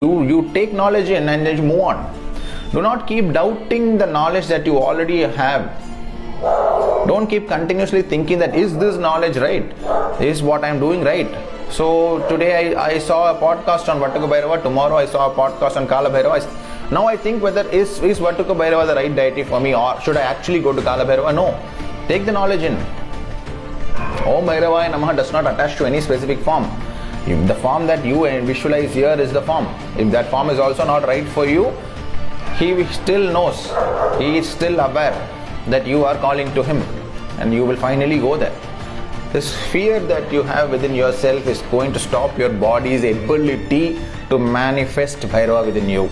You take knowledge in and then you move on. Do not keep doubting the knowledge that you already have. Don't keep continuously thinking that is this knowledge right? Is what I am doing right? So today I saw a podcast on Batuk Bhairava, tomorrow I saw a podcast on Kaal Bhairava. Now I think whether is Batuk Bhairava the right deity for me, or should I actually go to Kaal Bhairava? No. Take the knowledge in. Om Bhairavaya Namah does not attach to any specific form. If the form that you visualize here is the form. If that form is also not right for you, he still knows. He is still aware that you are calling to him, and you will finally go there. This fear that you have within yourself is going to stop your body's ability to manifest Bhairava within you.